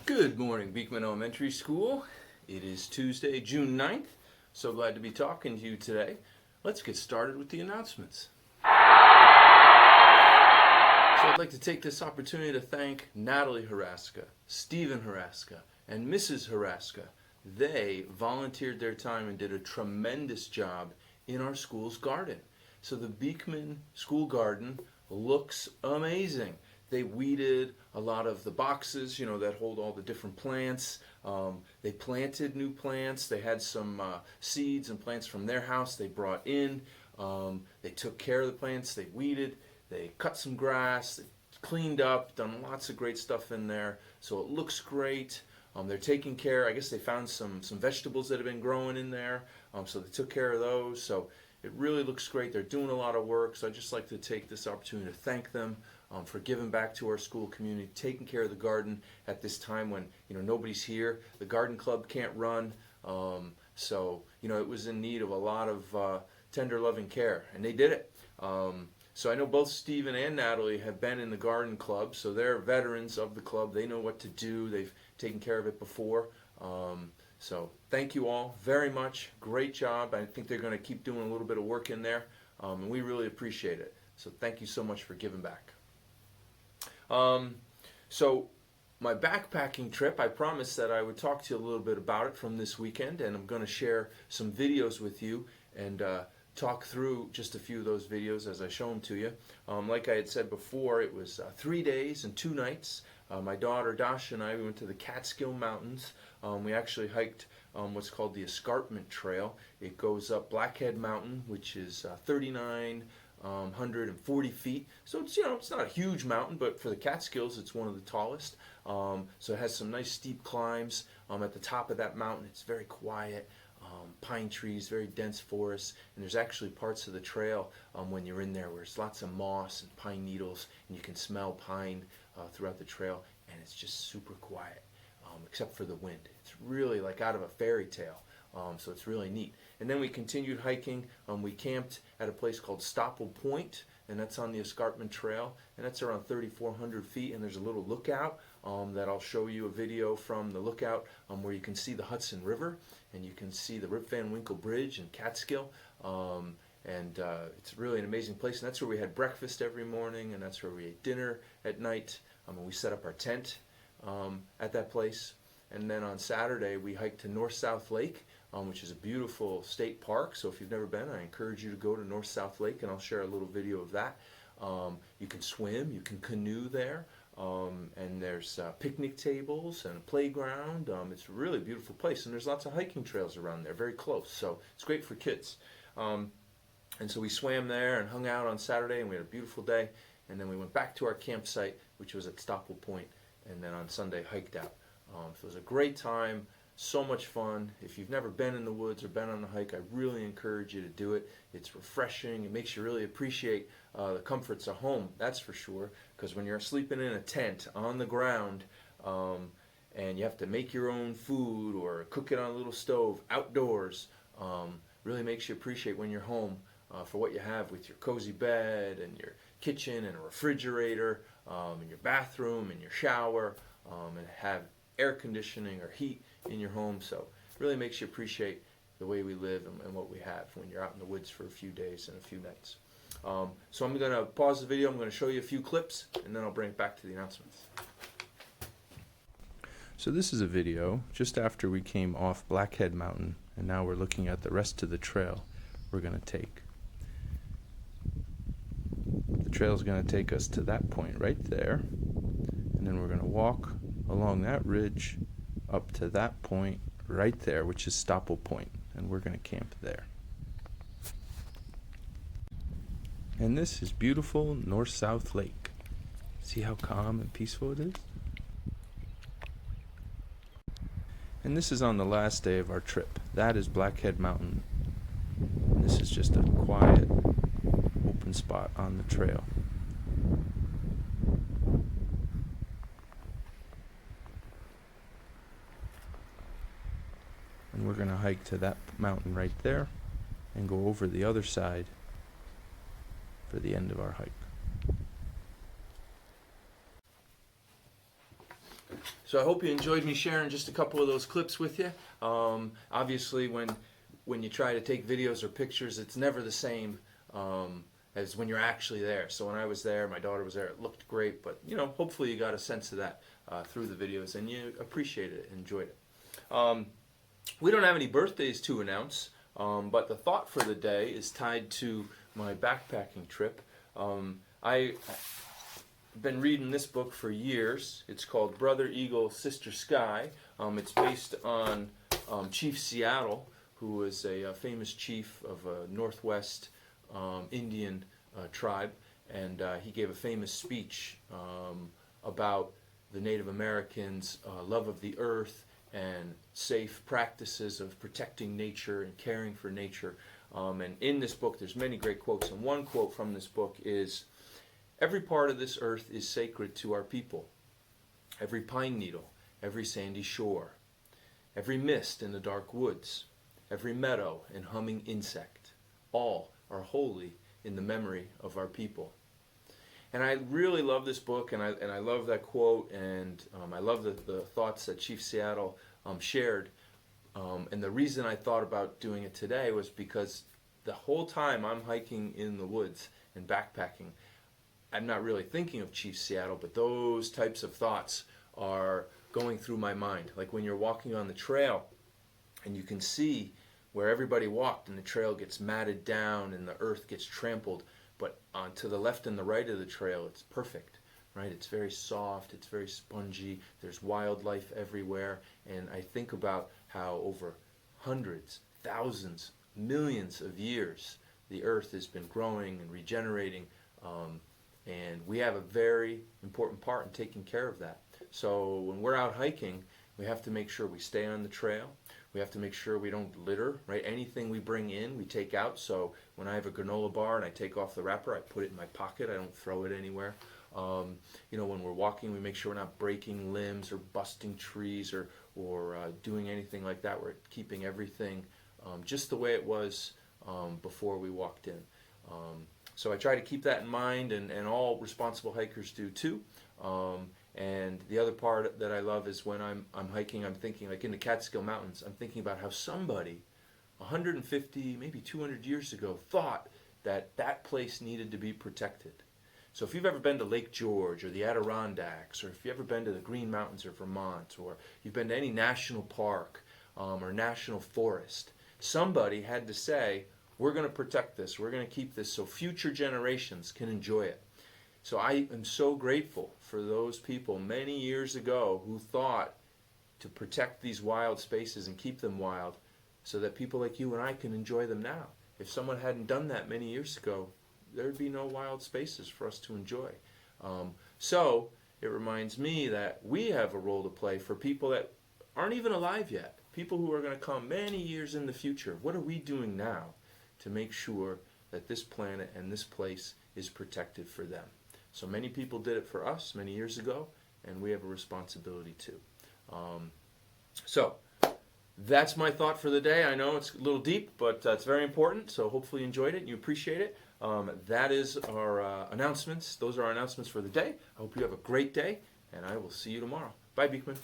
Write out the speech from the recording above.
Good morning, Beekman Elementary School. It is Tuesday, June 9th. So glad to be talking to you today. Let's get started with the announcements. So I'd like to take this opportunity to thank Natalie Haraska, Stephen Haraska, and Mrs. Haraska. They volunteered their time and did a tremendous job in our school's garden. So the Beekman School Garden looks amazing. They weeded a lot of the boxes, that hold all the different plants. They planted new plants. They had some seeds and plants from their house they brought in. They took care of the plants. They weeded. They cut some grass. They cleaned up, done lots of great stuff in there. So it looks great. They're taking care. I guess they found some vegetables that have been growing in there. So they took care of those. So it really looks great. They're doing a lot of work. So I'd just like to take this opportunity to thank them for giving back to our school community, taking care of the garden at this time when nobody's here. The garden club can't run, so it was in need of a lot of tender, loving care, and they did it. So I know both Stephen and Natalie have been in the garden club, so they're veterans of the club. They know what to do. They've taken care of it before. So thank you all very much. Great job. I think they're going to keep doing a little bit of work in there, and we really appreciate it. So thank you so much for giving back. So my backpacking trip, I promised that I would talk to you a little bit about it from this weekend, and I'm going to share some videos with you and talk through just a few of those videos as I show them to you. Like I had said before, it was 3 days and 2 nights. My daughter Dasha and I, we went to the Catskill Mountains. We actually hiked what's called the Escarpment Trail. It goes up Blackhead Mountain, which is 140 feet. So it's it's not a huge mountain, but for the Catskills it's one of the tallest. So it has some nice steep climbs. At the top of that mountain it's very quiet, pine trees, very dense forest, and there's actually parts of the trail when you're in there where there's lots of moss and pine needles, and you can smell pine throughout the trail, and it's just super quiet, except for the wind. It's really like out of a fairy tale. So it's really neat. And then we continued hiking. We camped at a place called Stopple Point, and that's on the Escarpment Trail, and that's around 3,400 feet, and there's a little lookout that I'll show you a video from the lookout where you can see the Hudson River, and you can see the Rip Van Winkle Bridge in Catskill, and it's really an amazing place, and that's where we had breakfast every morning, and that's where we ate dinner at night, and we set up our tent at that place. And then on Saturday we hiked to North-South Lake, which is a beautiful state park. So if you've never been, I encourage you to go to North-South Lake, and I'll share a little video of that. You can swim, you can canoe there, and there's picnic tables and a playground. It's a really beautiful place, and there's lots of hiking trails around there, very close. So it's great for kids. And so we swam there and hung out on Saturday, and we had a beautiful day. And then we went back to our campsite, which was at Stopple Point, and then on Sunday hiked out. So it was a great time. So much fun. If you've never been in the woods or been on a hike, I really encourage you to do it. It's refreshing. It makes you really appreciate the comforts of home, that's for sure, because when you're sleeping in a tent on the ground and you have to make your own food or cook it on a little stove outdoors, really makes you appreciate when you're home for what you have with your cozy bed and your kitchen and a refrigerator and your bathroom and your shower, and have air conditioning or heat in your home. So it really makes you appreciate the way we live and what we have when you're out in the woods for a few days and a few nights. So I'm going to pause the video. I'm going to show you a few clips, and then I'll bring it back to the announcements. So this is a video just after we came off Blackhead Mountain, and now we're looking at the rest of the trail we're going to take. The trail is going to take us to that point right there, and then we're going to walk along that ridge up to that point right there, which is Stopple Point, and we're going to camp there. And this is beautiful North-South Lake. See how calm and peaceful it is? And this is on the last day of our trip. That is Blackhead Mountain. And this is just a quiet, open spot on the trail. And we're going to hike to that mountain right there and go over the other side for the end of our hike. So I hope you enjoyed me sharing just a couple of those clips with you. Obviously, when you try to take videos or pictures, it's never the same as when you're actually there. So when I was there, my daughter was there, it looked great, but hopefully you got a sense of that through the videos and you appreciated it and enjoyed it. We don't have any birthdays to announce, but the thought for the day is tied to my backpacking trip. I've been reading this book for years. It's called Brother Eagle, Sister Sky. It's based on Chief Seattle, who was a famous chief of a Northwest Indian tribe, and he gave a famous speech about the Native Americans' love of the earth and safe practices of protecting nature and caring for nature. And in this book, there's many great quotes, and one quote from this book is, "Every part of this earth is sacred to our people. Every pine needle, every sandy shore, every mist in the dark woods, every meadow and humming insect, all are holy in the memory of our people." And I really love this book, and I love that quote, and I love the thoughts that Chief Seattle shared. And the reason I thought about doing it today was because the whole time I'm hiking in the woods and backpacking, I'm not really thinking of Chief Seattle, but those types of thoughts are going through my mind. Like when you're walking on the trail and you can see where everybody walked and the trail gets matted down and the earth gets trampled, but to the left and the right of the trail it's perfect, right? It's very soft, it's very spongy, there's wildlife everywhere, and I think about how over hundreds, thousands, millions of years the earth has been growing and regenerating, and we have a very important part in taking care of that. So when we're out hiking, we have to make sure we stay on the trail. We have to make sure we don't litter, right? Anything we bring in, we take out. So when I have a granola bar and I take off the wrapper, I put it in my pocket. I don't throw it anywhere. When we're walking, we make sure we're not breaking limbs or busting trees or doing anything like that. We're keeping everything just the way it was before we walked in. So I try to keep that in mind, and all responsible hikers do too. And the other part that I love is when I'm hiking, I'm thinking, like in the Catskill Mountains, I'm thinking about how somebody 150, maybe 200 years ago thought that that place needed to be protected. So if you've ever been to Lake George or the Adirondacks, or if you've ever been to the Green Mountains of Vermont, or you've been to any national park or national forest, somebody had to say, we're going to protect this, we're going to keep this so future generations can enjoy it. So I am so grateful for those people many years ago who thought to protect these wild spaces and keep them wild so that people like you and I can enjoy them now. If someone hadn't done that many years ago, there'd be no wild spaces for us to enjoy. So it reminds me that we have a role to play for people that aren't even alive yet, people who are going to come many years in the future. What are we doing now to make sure that this planet and this place is protected for them? So many people did it for us many years ago, and we have a responsibility too. So that's my thought for the day. I know it's a little deep, but it's very important, so hopefully you enjoyed it and you appreciate it. That is our announcements. Those are our announcements for the day. I hope you have a great day, and I will see you tomorrow. Bye, Beekman.